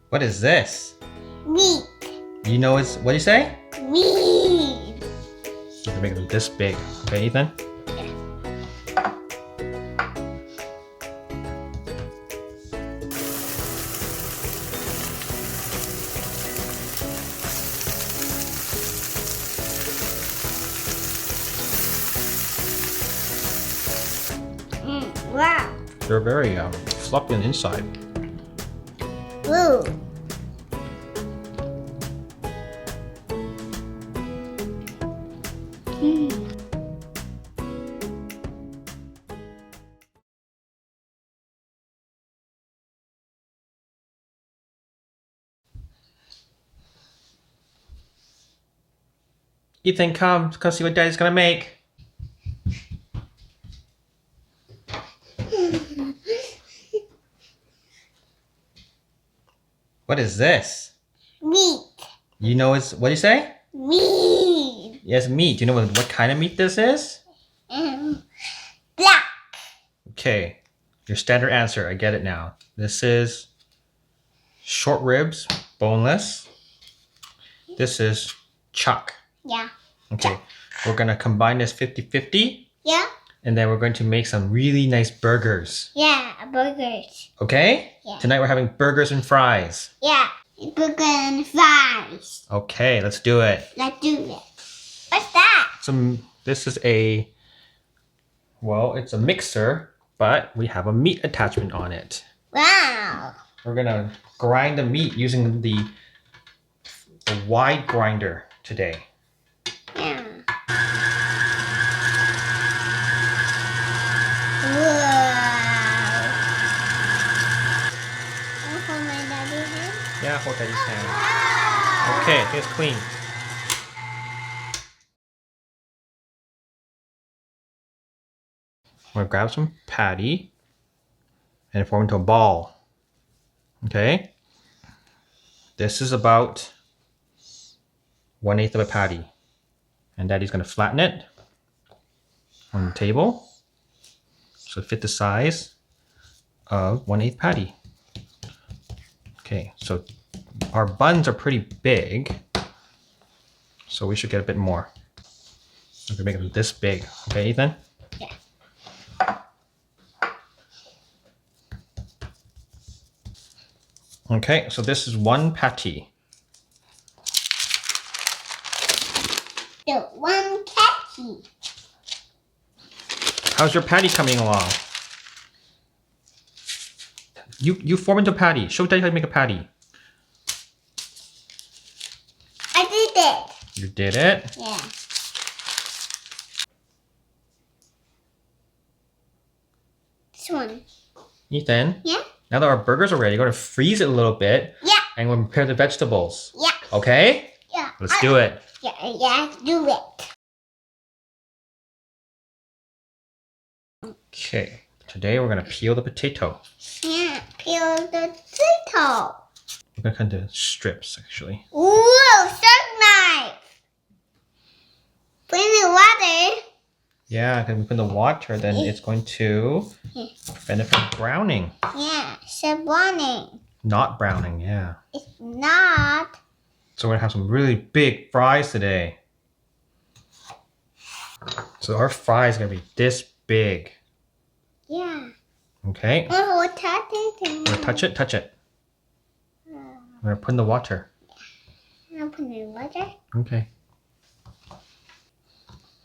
What is this? Meat. You know it's, what do you say? Meat. You can make it this big. Okay, Ethan? Wow. They're very fluffy on the inside. Blue. Ethan, come see what Daddy's gonna make. What is this? Meat. You know it's, what do you say? Meat. Yes, meat. Do you know what kind of meat this is? Black. Okay, your standard answer. I get it now. This is short ribs, boneless. This is chuck. Yeah. Okay, we're gonna combine this 50-50, Yeah. and then we're going to make some really nice burgers. Yeah. Burgers. Okay? Yeah. Tonight we're having burgers and fries. Yeah. Burger and fries. Okay, let's do it. Let's do it. What's that? This is it's a mixer, but we have a meat attachment on it. Wow. We're gonna grind the meat using the wide grinder today. Yeah. Wow. I'll hold my daddy's hand. Yeah, hold Daddy's hand. Okay, I think it's clean. I'm gonna grab some patty and form into a ball. Okay? This is about 1/8 of a patty. And Daddy's gonna flatten it on the table so it fit the size of 1/8 patty. Okay, so our buns are pretty big, so we should get a bit more. I'm gonna make them this big. Okay, Ethan? Yeah. Okay, so this is one patty. The one catchy. How's your patty coming along? You form into a patty. Show Daddy how to make a patty. I did it. You did it. Yeah. This one. Ethan, Yeah. now that our burgers are ready, you're going to freeze it a little bit Yeah. and we'll prepare the vegetables. Yeah. Okay? Yeah. Let's do it. Yeah. Yeah. Do it. Okay, today we're going to peel the potato. Yeah. Peel the potato. We're going to cut into strips, actually. Whoa! Shark knife. Put in the water. Yeah, because we put in the water, then it's going to prevent it from browning. Yeah. Shabani. Not browning, yeah. It's not. So we're going to have some really big fries today. So our fries are going to be this big. Yeah. Okay? Oh, touch it. We're gonna touch it, touch it. We're gonna put in the water. I'll put in the water. Okay.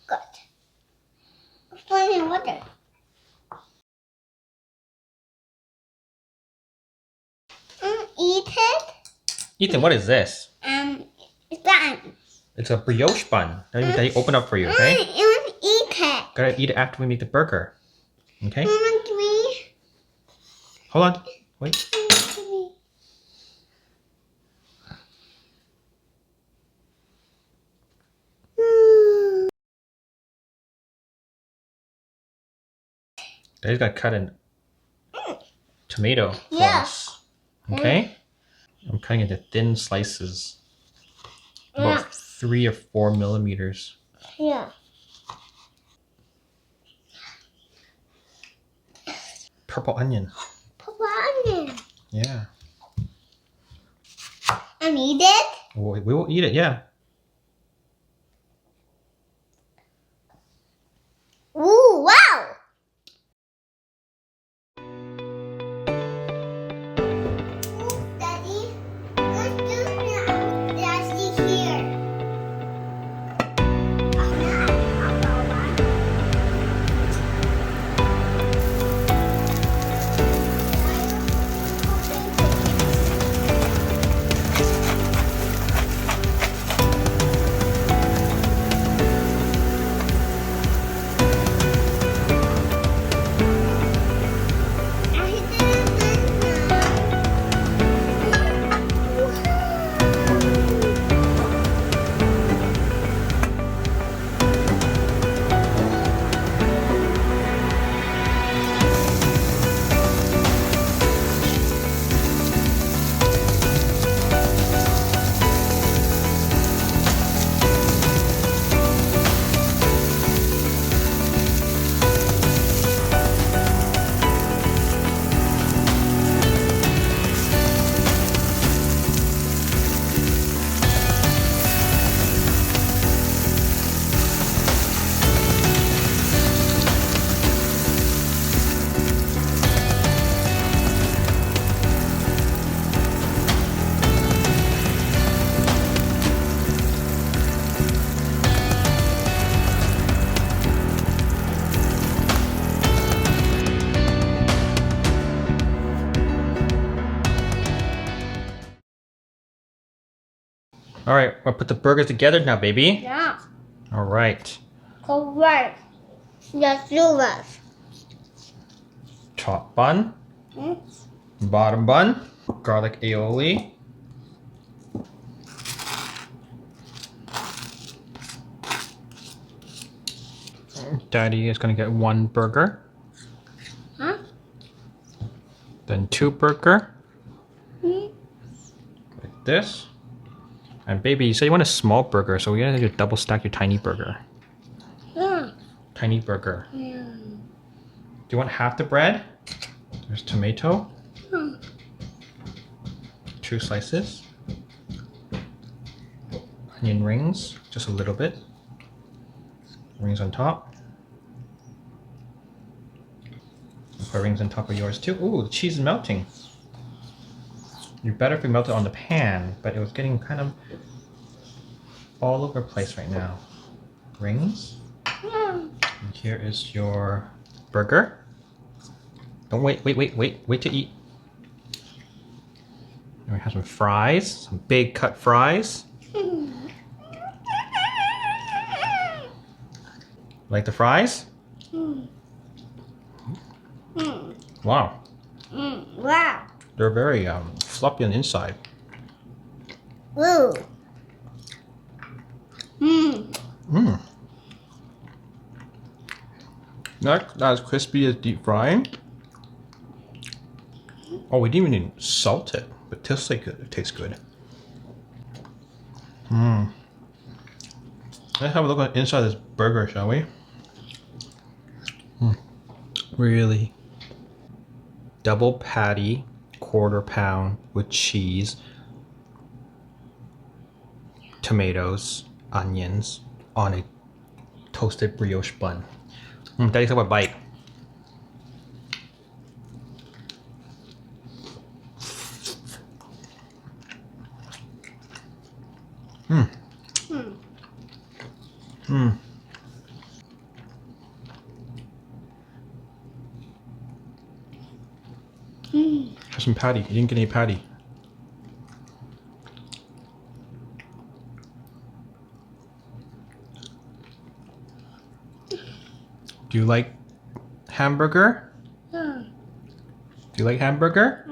Good. Put in the water. Eat it. Ethan, what is this? It's done. It's a brioche bun. Let me open up for you, okay? I want to eat it. Gotta eat it after we make the burger. Okay? Mama, give me. Hold on. Wait. Give me. Daddy's gotta cut in tomato for Yeah. us. Okay? I'm cutting into thin slices. About 3 or 4 millimeters. Yeah. Purple onion. Papa onion. Yeah. And eat it? We will eat it, yeah. Ooh, wow! Daddy, let's do now. Daddy here. All right, we'll put the burgers together now, baby. Yeah. All right. Correct. Let's do this. Top bun, Hmm? bottom bun, garlic aioli. Daddy is gonna get one burger, Huh? then two burger, Hmm? like this. And baby, you said you want a small burger, so we're gonna double stack your tiny burger. Yeah. Tiny burger. Yeah. Do you want half the bread? There's tomato. Hmm. 2 slices. Onion rings, just a little bit. Rings on top. Put rings on top of yours too. Ooh, the cheese is melting. You better if we melt it on the pan, but it was getting kind of all over the place right now. Rings. Hmm. And here is your burger. Don't wait to eat. And we have some fries, some big cut fries. Like the fries? Hmm. Hmm. Wow, Hmm. Wow. they're very floppy on the inside. Ooh. Hmm. Mmm. Not as crispy as deep frying. Oh, we didn't even salt it, but it tastes like it tastes good. Mmm. Let's have a look at the inside of this burger, shall we? Really? Double patty, quarter pound with cheese, tomatoes, onions on a toasted brioche bun. Daddy, take a bite. Mmm. Hmm. Mmm. Hmm. Have some patty. You didn't get any patty. Do you like hamburger? Hmm. Do you like hamburger?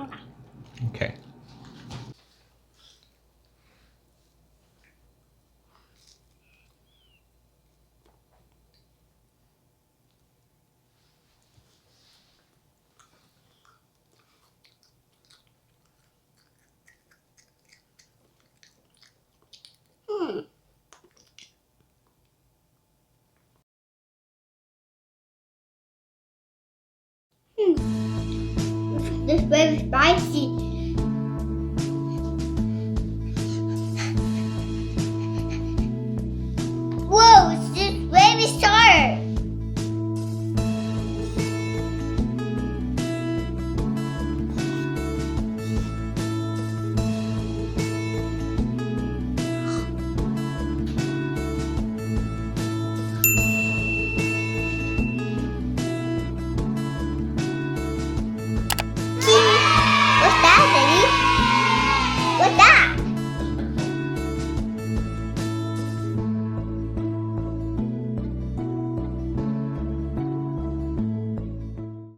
Okay. Hmm. Hmm. This is very spicy.